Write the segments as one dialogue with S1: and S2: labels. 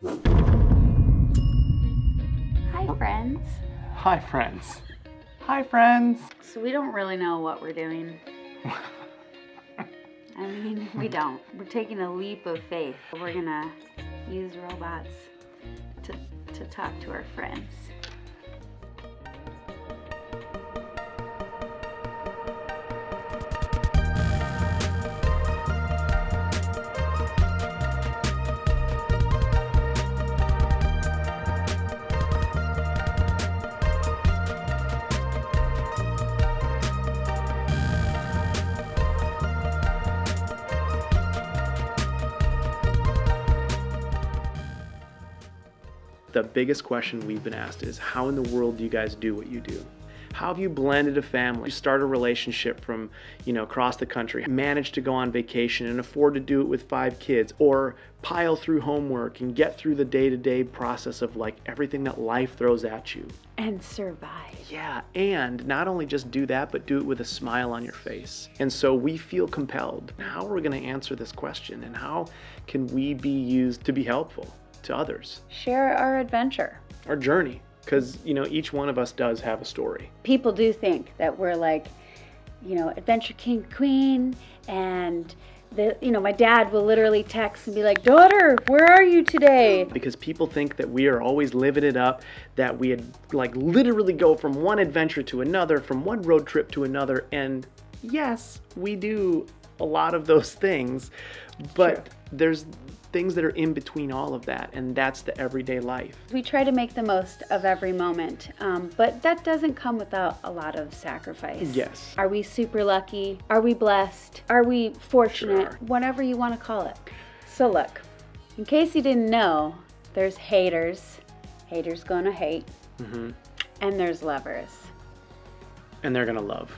S1: Hi, friends.
S2: Hi, friends. Hi, friends.
S1: So we don't really know what we're doing. I mean, we don't. We're taking a leap of faith. We're gonna use robots to talk to our friends.
S2: The biggest question we've been asked is, how in the world do you guys do what you do? How have you blended a family, start a relationship from, across the country, manage to go on vacation and afford to do it with 5 kids, or pile through homework and get through the day-to-day process of like everything that life throws at you?
S1: And survive.
S2: Yeah, and not only just do that, but do it with a smile on your face. And so we feel compelled. How are we going to answer this question, and how can we be used to be helpful to others?
S1: Share our adventure.
S2: Our journey. Because, each one of us does have a story.
S1: People do think that we're like, adventure king, queen, and my dad will literally text and be like, daughter, where are you today?
S2: Because people think that we are always living it up, that we had literally go from one adventure to another, from one road trip to another. And yes, we do a lot of those things, but sure, there's things that are in between all of that, and that's the everyday life. We
S1: try to make the most of every moment, but that doesn't come without a lot of sacrifice.
S2: Yes.
S1: Are we super lucky? Are we blessed? Are we fortunate?
S2: Sure.
S1: Whatever you want to call it. So look, in case you didn't know, there's haters. Haters gonna hate. Mm-hmm. And there's lovers.
S2: And they're gonna love.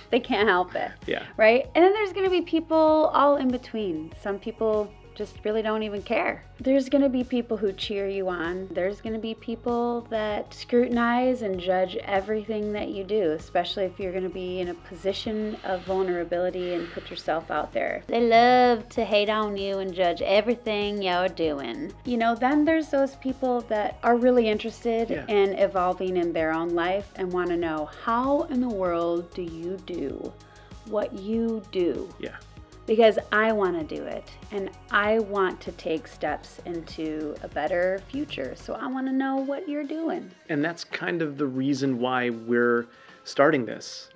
S1: They can't help it.
S2: Yeah.
S1: Right? And then there's gonna be people all in between. Some people just really don't even care. There's gonna be people who cheer you on. There's gonna be people that scrutinize and judge everything that you do, especially if you're gonna be in a position of vulnerability and put yourself out there. They love to hate on you and judge everything you're doing. Then there's those people that are really interested in evolving in their own life and wanna know, how in the world do you do what you do?
S2: Yeah.
S1: Because I want to do it, and I want to take steps into a better future. So I want to know what you're doing.
S2: And that's kind of the reason why we're starting this.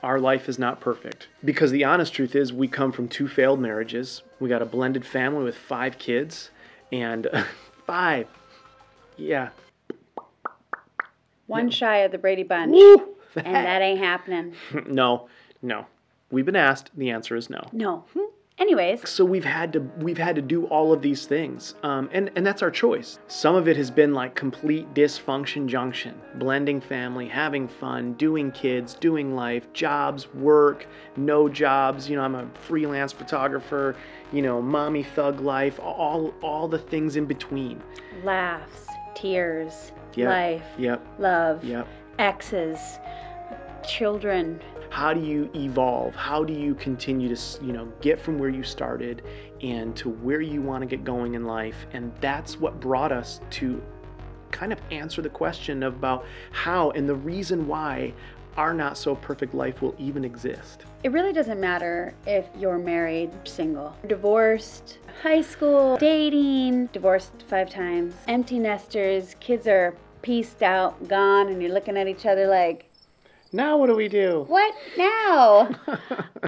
S2: Our life is not perfect. Because the honest truth is, we come from 2 failed marriages. We got a blended family with 5 kids, and 5. Yeah.
S1: One shy of the Brady Bunch.
S2: Woo!
S1: And that ain't happening.
S2: No. We've been asked. The answer is no.
S1: No. Anyways.
S2: So we've had to do all of these things, and that's our choice. Some of it has been like complete dysfunction junction, blending family, having fun, doing kids, doing life, jobs, work, no jobs. I'm a freelance photographer. Mommy thug life, all the things in between.
S1: Laughs, tears, life, love, exes, children.
S2: How do you evolve? How do you continue to, get from where you started and to where you want to get going in life? And that's what brought us to kind of answer the question about how and the reason why our not so perfect life will even exist.
S1: It really doesn't matter if you're married, single, divorced, high school, dating, divorced 5 times, empty nesters, kids are pieced out, gone, and you're looking at each other like,
S2: now what do we do?
S1: What now?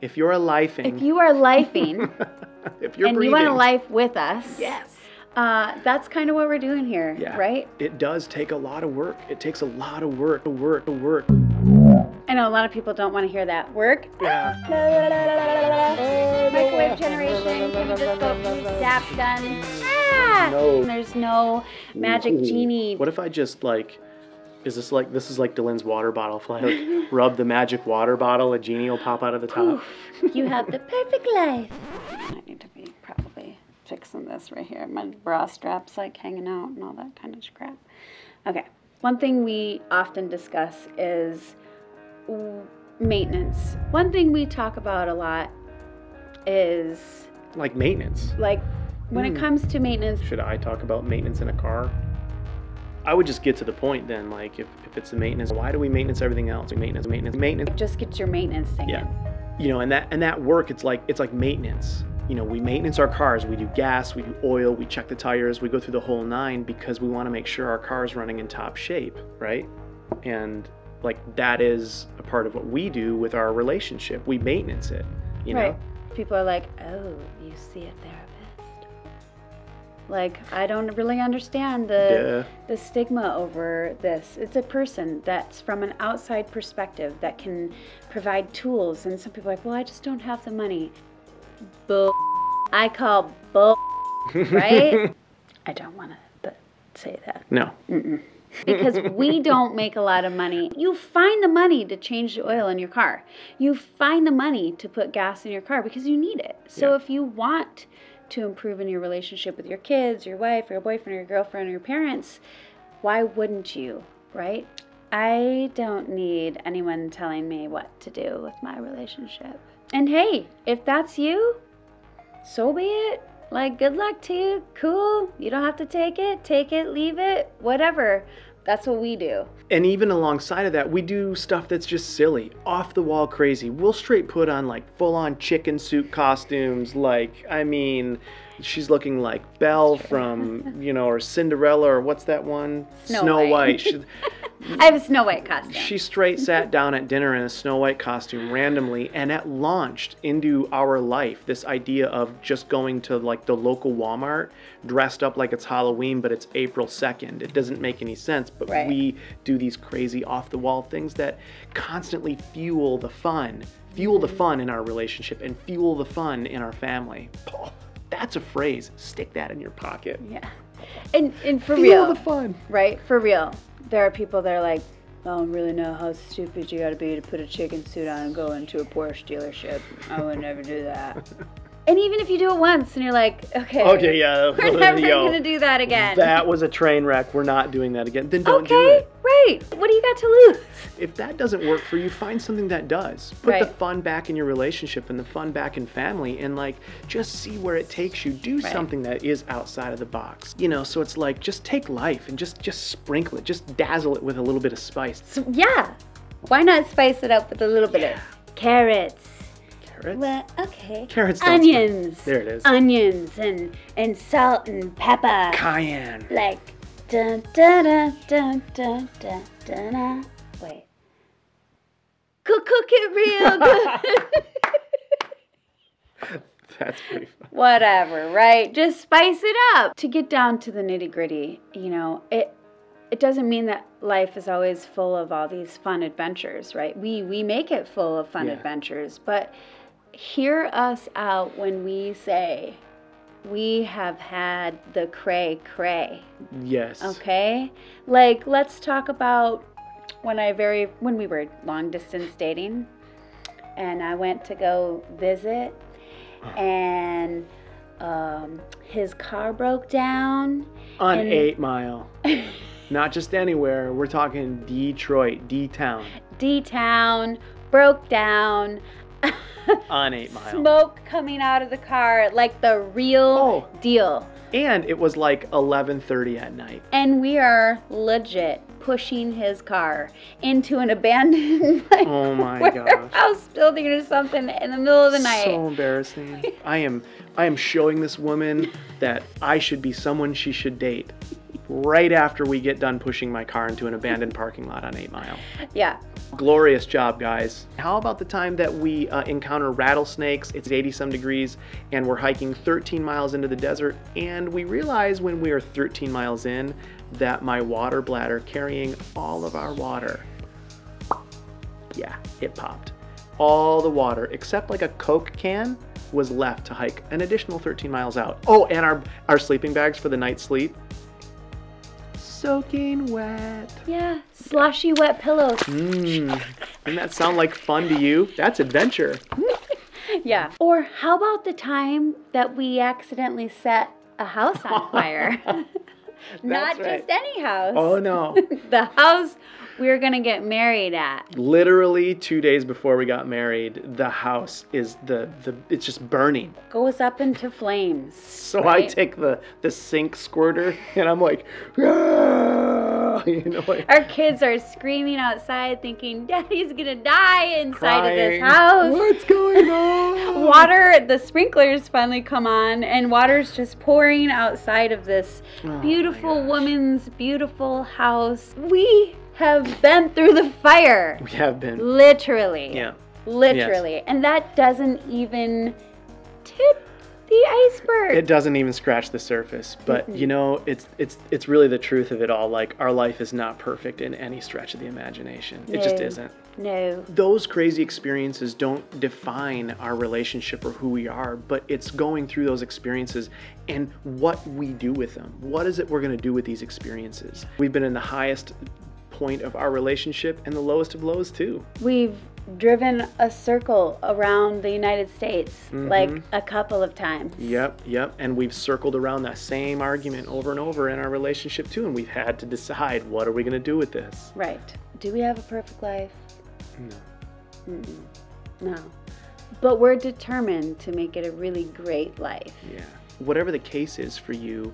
S2: If you are lifing.
S1: If you are lifing.
S2: If you're
S1: and
S2: breathing.
S1: You want to life with us.
S2: Yes.
S1: That's kind of what we're doing here, right?
S2: It does take a lot of work. It takes a lot of work.
S1: I know a lot of people don't want to hear that. Work.
S2: Yeah.
S1: Microwave generation. Give me this book. Zap done.
S2: No.
S1: There's no magic genie.
S2: What if I just this is like Dylan's water bottle. If I rub the magic water bottle, a genie will pop out of the top.
S1: You have the perfect life. I need to be probably fixing this right here. My bra strap's hanging out and all that kind of crap. Okay. One thing we often discuss is maintenance. One thing we talk about a lot is
S2: maintenance.
S1: When it comes to maintenance.
S2: Should I talk about maintenance in a car? I would just get to the point then, like if it's the maintenance, why do we maintenance everything else? Maintenance.
S1: Just get your maintenance thing in.
S2: You know, and that work, it's like maintenance. You know, we maintenance our cars, we do gas, we do oil, we check the tires, we go through the whole nine because we want to make sure our car is running in top shape, right? And like that is a part of what we do with our relationship. We maintenance it, you know?
S1: People are like, oh, you see a therapist. Like, I don't really understand the stigma over this. It's a person that's from an outside perspective that can provide tools. And some people are like, well, I just don't have the money. Bull. I call bull, right? I don't want to say that.
S2: No.
S1: Because we don't make a lot of money. You find the money to change the oil in your car. You find the money to put gas in your car because you need it. So if you want to improve in your relationship with your kids, your wife, or your boyfriend, or your girlfriend, or your parents, why wouldn't you, right? I don't need anyone telling me what to do with my relationship. And hey, if that's you, so be it. Like, good luck to you. Cool. You don't have to take it, leave it, whatever. That's what we do.
S2: And even alongside of that, we do stuff that's just silly, off the wall crazy. We'll straight put on like full on chicken suit costumes. Like, I mean, she's looking like Belle from, you know, or Cinderella, or what's that one? Snow White.
S1: I have a Snow White costume.
S2: She straight sat down at dinner in a Snow White costume randomly, and it launched into our life this idea of just going to like the local Walmart dressed up like it's Halloween, but it's April 2nd. It doesn't make any sense, but we do these crazy off-the-wall things that constantly fuel the fun in our relationship and fuel the fun in our family. Oh, that's a phrase. Stick that in your pocket.
S1: Yeah. And for
S2: fuel
S1: real.
S2: The fun.
S1: Right? For real. There are people that are like, I don't really know how stupid you gotta be to put a chicken suit on and go into a Porsche dealership. I would never do that. And even if you do it once and you're like, okay,
S2: yeah,
S1: we're never gonna do that again.
S2: That was a train wreck. We're not doing that again. Then don't do it.
S1: Right. What do you got to lose?
S2: If that doesn't work for you, find something that does. Put the fun back in your relationship and the fun back in family, and like just see where it takes you. Do something that is outside of the box. You know, so it's like just take life and just sprinkle it, just dazzle it with a little bit of spice.
S1: So, yeah. Why not spice it up with a little bit of carrots? Well, okay.
S2: Carrots.
S1: Onions.
S2: There it is.
S1: Onions and salt and pepper.
S2: Cayenne.
S1: Like dun dun dun dun dun dun dun. Dun. Wait. Cook it real good.
S2: That's pretty fun.
S1: Whatever, right? Just spice it up. To get down to the nitty-gritty, you know, it doesn't mean that life is always full of all these fun adventures, right? We make it full of fun adventures, but hear us out when we say we have had the cray-cray.
S2: Yes.
S1: Okay? Like, let's talk about when we were long-distance dating, and I went to go visit, and his car broke down.
S2: On 8 Mile. Not just anywhere. We're talking Detroit, D-Town.
S1: D-Town, broke down.
S2: On 8 Mile.
S1: Smoke coming out of the car, like the real deal.
S2: And it was like 11:30 at night.
S1: And we are legit pushing his car into an abandoned warehouse building or something in the middle of the night.
S2: So embarrassing. I am showing this woman that I should be someone she should date right after we get done pushing my car into an abandoned parking lot on 8 Mile.
S1: Yeah.
S2: Glorious job, guys. How about the time that we encounter rattlesnakes? It's 80-some degrees, and we're hiking 13 miles into the desert, and we realize when we are 13 miles in that my water bladder carrying all of our water, it popped. All the water, except like a Coke can, was left to hike an additional 13 miles out. Oh, and our sleeping bags for the night's sleep, soaking wet.
S1: Yeah, slushy wet pillows.
S2: Doesn't that sound like fun to you? That's adventure.
S1: Yeah. Or how about the time that we accidentally set a house on fire? Not just any house.
S2: Oh no.
S1: The house we were going to get married at.
S2: Literally 2 days before we got married, the house is it's just burning.
S1: Goes up into flames.
S2: So
S1: right?
S2: I take the sink squirter and I'm like, "Ah!" you know, like
S1: our kids are screaming outside thinking Daddy's going to die inside
S2: crying.
S1: of this house.
S2: What's going on?
S1: Water, the sprinklers finally come on and water's just pouring outside of this beautiful woman's beautiful house. We have been through the fire.
S2: We have been.
S1: Literally.
S2: Yeah.
S1: Literally.
S2: Yes.
S1: And that doesn't even tip the iceberg.
S2: It doesn't even scratch the surface. But you know, it's really the truth of it all. Like, our life is not perfect in any stretch of the imagination. It just isn't.
S1: No.
S2: Those crazy experiences don't define our relationship or who we are, but it's going through those experiences and what we do with them. What is it we're going to do with these experiences? We've been in the highest point of our relationship and the lowest of lows too.
S1: We've driven a circle around the United States like a couple of times.
S2: Yep. And we've circled around that same argument over and over in our relationship too, and we've had to decide, what are we going to do with this?
S1: Right. Do we have a perfect life?
S2: No.
S1: No. But we're determined to make it a really great life.
S2: Yeah. Whatever the case is for you,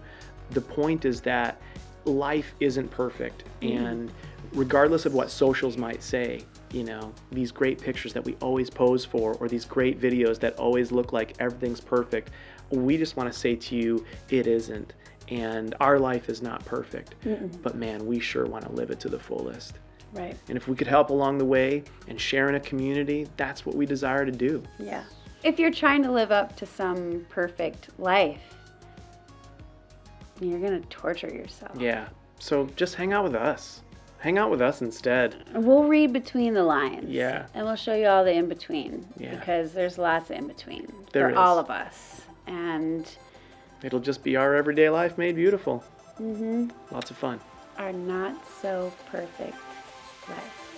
S2: the point is that life isn't perfect. And regardless of what socials might say, you know, these great pictures that we always pose for, or these great videos that always look like everything's perfect, we just want to say to you, it isn't. And our life is not perfect. But man, we sure want to live it to the fullest.
S1: Right.
S2: And if we could help along the way and share in a community, that's what we desire to do.
S1: Yeah. If you're trying to live up to some perfect life, you're going to torture yourself.
S2: Yeah. So just hang out with us. Hang out with us instead.
S1: We'll read between the lines.
S2: Yeah.
S1: And we'll show you all the in-between.
S2: Yeah.
S1: Because there's lots of in-between
S2: There
S1: for
S2: is.
S1: all of us. And
S2: It'll just be our everyday life made beautiful. Lots of fun.
S1: our not so perfect life.